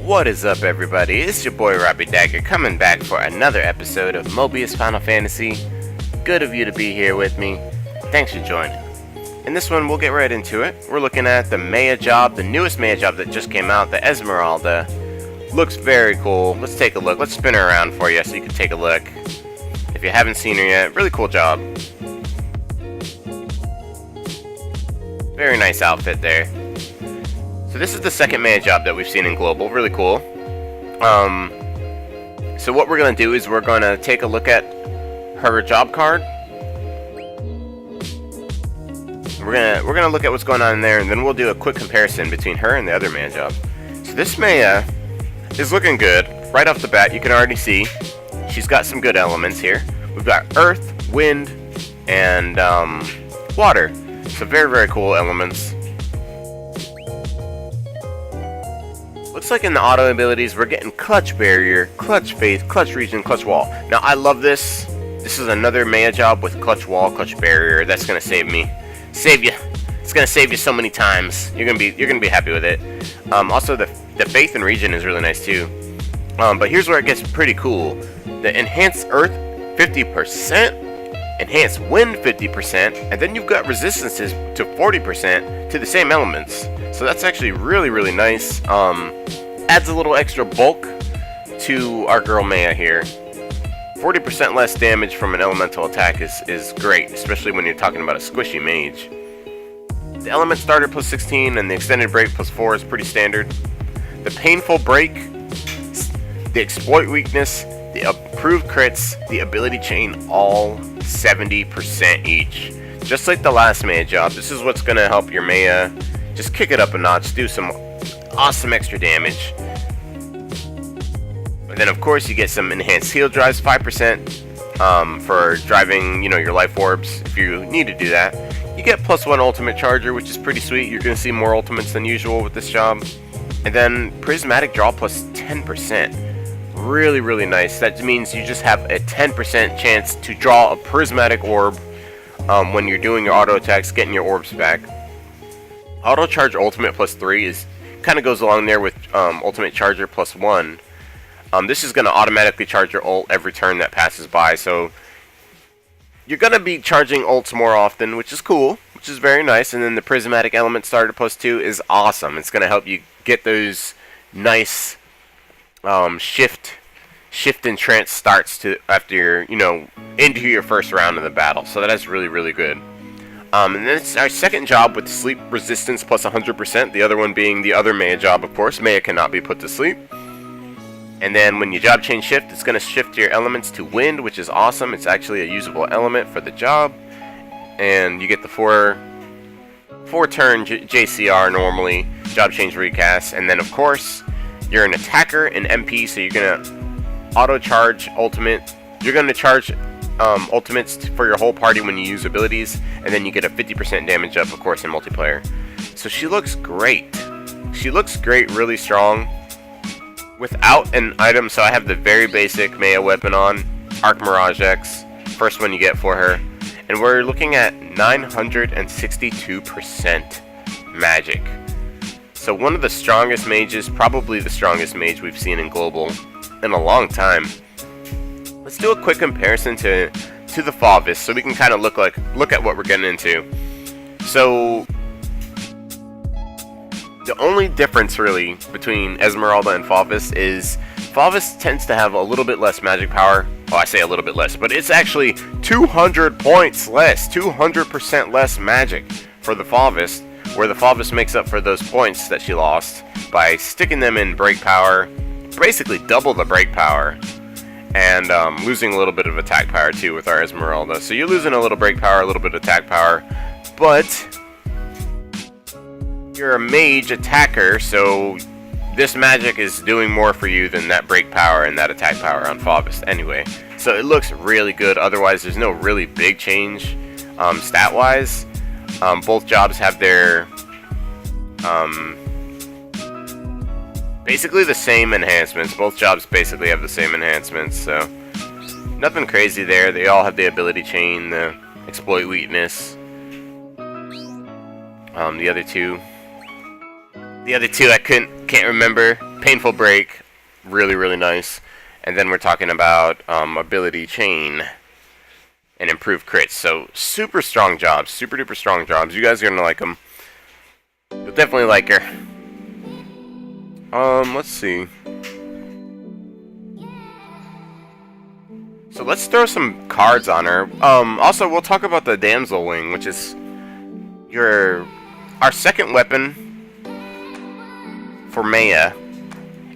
What is up, everybody? It's your boy Robbie Dagger coming back for another episode of Mobius Final Fantasy. Good of you to be here with me. Thanks for joining. In this one, we'll get right into it. We're looking at the Maya job, the newest Maya job that just came out, the Esmeralda. Looks very cool. Let's take a look. Let's spin her around for you so you can take a look. If you haven't seen her yet, really cool job. Very nice outfit there. So this is the second Maya job that we've seen in Global. Really cool. So what we're going to do is we're going to take a look at her job card. We're gonna look at what's going on in there, and then we'll do a quick comparison between her and the other Maya job. So this Maya is looking good. Right off the bat, you can already see she's got some good elements here. We've got earth, wind, and water. So very, very cool elements. Looks like in the auto abilities, we're getting Clutch Barrier, Clutch Faith, Clutch Region, Clutch Wall. Now, I love this. This is another Maya job with Clutch Wall, Clutch Barrier. That's gonna save me. Save you. It's gonna save you so many times. You're gonna be happy with it. Also, the Faith and Region is really nice too. But here's where it gets pretty cool. The Enhanced Earth 50%, Enhanced Wind 50%, and then you've got resistances to 40% to the same elements. So that's actually really, really nice. Adds a little extra bulk to our girl Maya here. 40% less damage from an elemental attack is great, especially when you're talking about a squishy mage. The element starter plus 16 and the extended break plus 4 is pretty standard. The painful break, the exploit weakness, the approved crits, the ability chain, all 70% each. Just like the last Maya job, this is what's going to help your Maya just kick it up a notch, do some awesome extra damage. And then of course you get some enhanced heal drives, 5% for driving, your life orbs if you need to do that. You get +1 ultimate charger, which is pretty sweet. You're going to see more ultimates than usual with this job. And then prismatic draw plus 10%. Really, really nice. That means you just have a 10% chance to draw a prismatic orb when you're doing your auto attacks, getting your orbs back. Auto charge ultimate plus 3 is kind of goes along there with ultimate charger plus 1. This is going to automatically charge your ult every turn that passes by, so you're going to be charging ults more often, which is cool, which is very nice. And then the prismatic element starter plus 2 is awesome. It's going to help you get those nice shift and trance starts to after you're into your first round of the battle. So that is really, really good. And then it's our second job with sleep resistance plus 100%. The other one being the other Maya job, of course. Maya cannot be put to sleep. And then when you job change shift, it's going to shift your elements to wind, which is awesome. It's actually a usable element for the job. And you get the 4-turn JCR normally, job change recast. And then of course, you're an attacker, an MP, so you're going to auto charge ultimate. You're going to charge ultimates for your whole party when you use abilities, and then you get a 50% damage up, of course, in multiplayer. So she looks great. She looks great, really strong. Without an item, so I have the very basic Maya weapon on, Arc Mirage X, first one you get for her, and we're looking at 962% magic. So one of the strongest mages, probably the strongest mage we've seen in Global in a long time. Let's do a quick comparison to the Phoebus, so we can kind of look at what we're getting into. So the only difference really between Esmeralda and Phoebus is Phoebus tends to have a little bit less magic power. Oh, I say a little bit less, but it's actually 200 points less, 200% less magic for the Phoebus, where the Phoebus makes up for those points that she lost by sticking them in break power, basically double the break power. And losing a little bit of attack power too with our Esmeralda. So you're losing a little break power, a little bit of attack power, but you're a mage attacker, so this magic is doing more for you than that break power and that attack power on Phoebus anyway. So it looks really good. Otherwise, there's no really big change stat-wise. Both jobs have their basically the same enhancements. Both jobs basically have the same enhancements, so nothing crazy there. They all have the ability chain, the exploit weakness. The other two I can't remember. Painful Break, really nice. And then we're talking about Ability Chain and Improved Crits. So super strong jobs, super duper strong jobs. You guys are gonna like them. You'll definitely like her. Let's see. So let's throw some cards on her. Also, we'll talk about the Damsel Wing, which is our second weapon for Maya.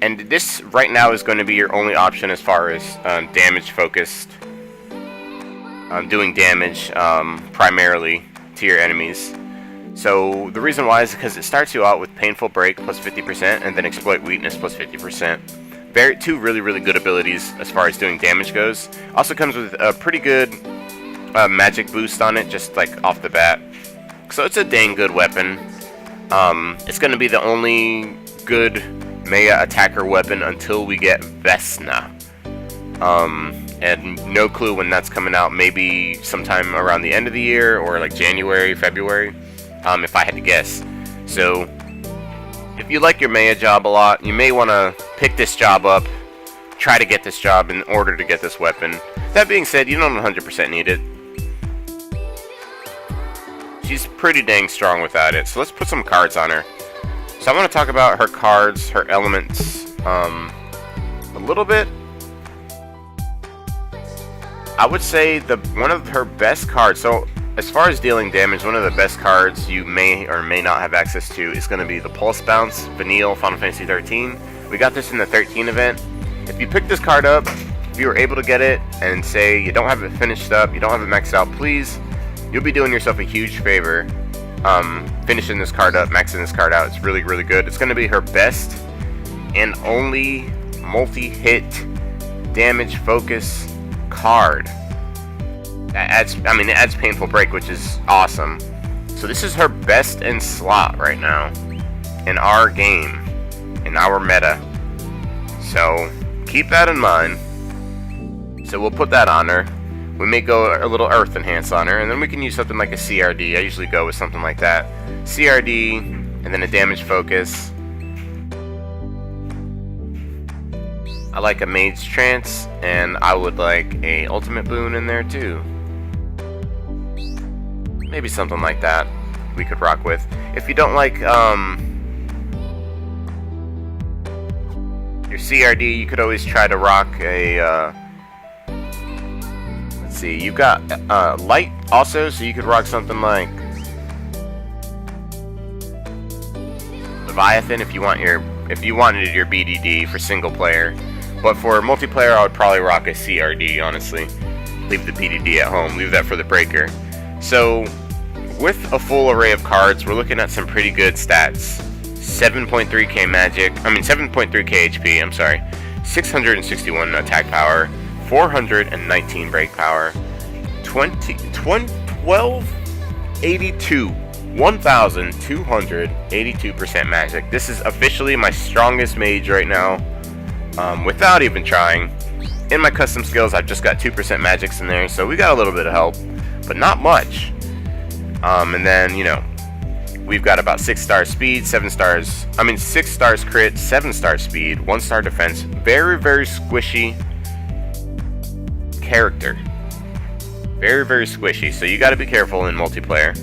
And this right now is going to be your only option as far as damage focused. Doing damage primarily to your enemies. So the reason why is because it starts you out with Painful Break plus 50% and then Exploit Weakness plus 50%. Two really good abilities as far as doing damage goes. Also comes with a pretty good magic boost on it, just like off the bat. So it's a dang good weapon. It's going to be the only good Maya attacker weapon until we get Vesna. And no clue when that's coming out. Maybe sometime around the end of the year or like January, February, if I had to guess. So if you like your Maya job a lot, you may want to pick this job up, try to get this job in order to get this weapon. That being said, you don't 100% need it. She's pretty dang strong without it. So let's put some cards on her. So I want to talk about her cards, her elements, a little bit. I would say one of her best cards, so as far as dealing damage, one of the best cards you may or may not have access to is going to be the Pulse Bounce, Vanille, Final Fantasy 13. We got this in the 13 event. If you pick this card up, if you were able to get it, and say you don't have it finished up, you don't have it maxed out, please, you'll be doing yourself a huge favor finishing this card up, maxing this card out. It's really good. It's going to be her best and only multi-hit damage focus card. It adds Painful Break, which is awesome. So this is her best in slot right now in our game, in our meta. So keep that in mind. So we'll put that on her. We may go a little Earth Enhance on her, and then we can use something like a CRD. I usually go with something like that. CRD, and then a damage focus. I like a Mage Trance, and I would like a Ultimate Boon in there too. Maybe something like that we could rock with. If you don't like your CRD, you could always try to rock a let's see, you got Light also, so you could rock something like Leviathan if you wanted your BDD for single player. But for multiplayer, I would probably rock a CRD, honestly. Leave the BDD at home, leave that for the breaker. So with a full array of cards, we're looking at some pretty good stats. 7.3k magic, 7.3k HP, I'm sorry. 661 attack power, 419 break power, 1282% magic. This is officially my strongest mage right now, without even trying. In my custom skills, I've just got 2% magics in there, so we got a little bit of help, but not much. And then, we've got about 6 star speed, 6 stars crit, 7 star speed, 1 star defense. Very squishy character. Very squishy, so you gotta be careful in multiplayer.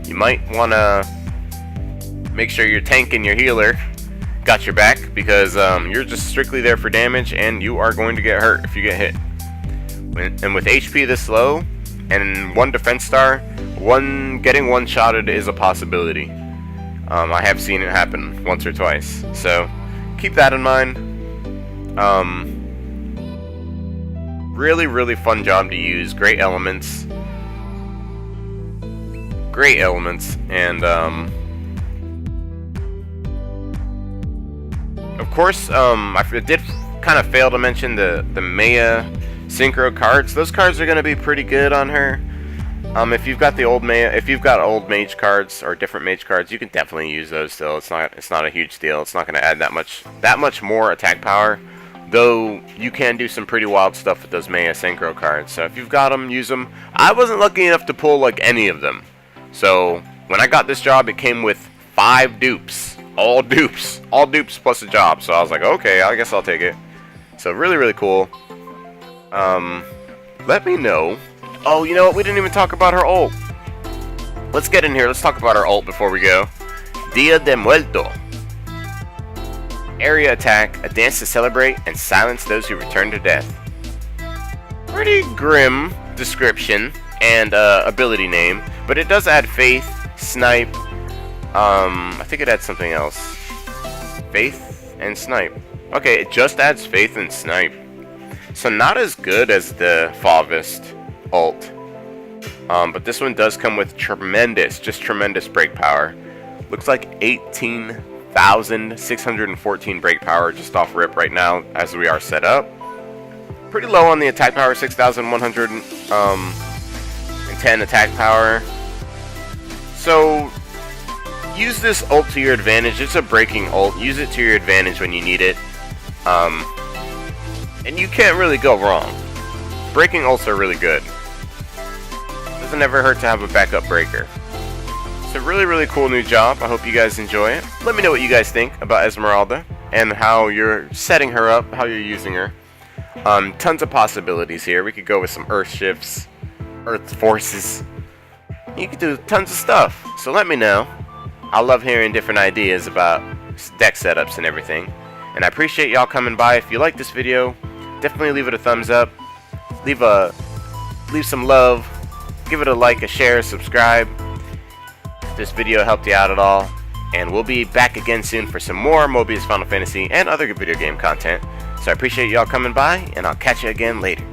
You might wanna make sure your tank and your healer got your back, because you're just strictly there for damage, and you are going to get hurt if you get hit. And with HP this low, and 1 defense star, getting one-shotted is a possibility. I have seen it happen once or twice, so keep that in mind. Really fun job to use. Great elements, and of course, I did kind of fail to mention the Maya Syncro cards. Those cards are going to be pretty good on her. If you've got old mage cards or different mage cards, you can definitely use those still. It's not a huge deal. It's not going to add that much more attack power, though you can do some pretty wild stuff with those Maya Synchro cards. So if you've got them, use them. I wasn't lucky enough to pull like any of them. So when I got this job, it came with 5 dupes. all dupes plus a job. So I was like, okay, I guess I'll take it. So really, really cool. Let me know. Oh, you know what? We didn't even talk about her ult. Let's get in here. Let's talk about her ult before we go. Dia de Muerto. Area attack, a dance to celebrate and silence those who return to death. Pretty grim description and ability name, but it does add faith, snipe. I think it adds something else. Faith and snipe. Okay, it just adds faith and snipe. So not as good as the Phoebus ult. But this one does come with tremendous break power. Looks like 18,614 break power just off rip right now as we are set up. Pretty low on the attack power, 6,110 attack power. So use this ult to your advantage. It's a breaking ult. Use it to your advantage when you need it. And you can't really go wrong. Breaking ults are really good. Doesn't ever hurt to have a backup breaker. It's a really, really cool new job. I hope you guys enjoy it. Let me know what you guys think about Esmeralda and how you're setting her up, how you're using her. Tons of possibilities here. We could go with some Earth shifts, Earth forces. You could do tons of stuff. So let me know. I love hearing different ideas about deck setups and everything. And I appreciate y'all coming by. If you like this video, definitely leave it a thumbs up. Leave some love. Give it a like, a share, subscribe. If this video helped you out at all. And we'll be back again soon for some more Mobius Final Fantasy and other good video game content. So I appreciate y'all coming by, and I'll catch you again later.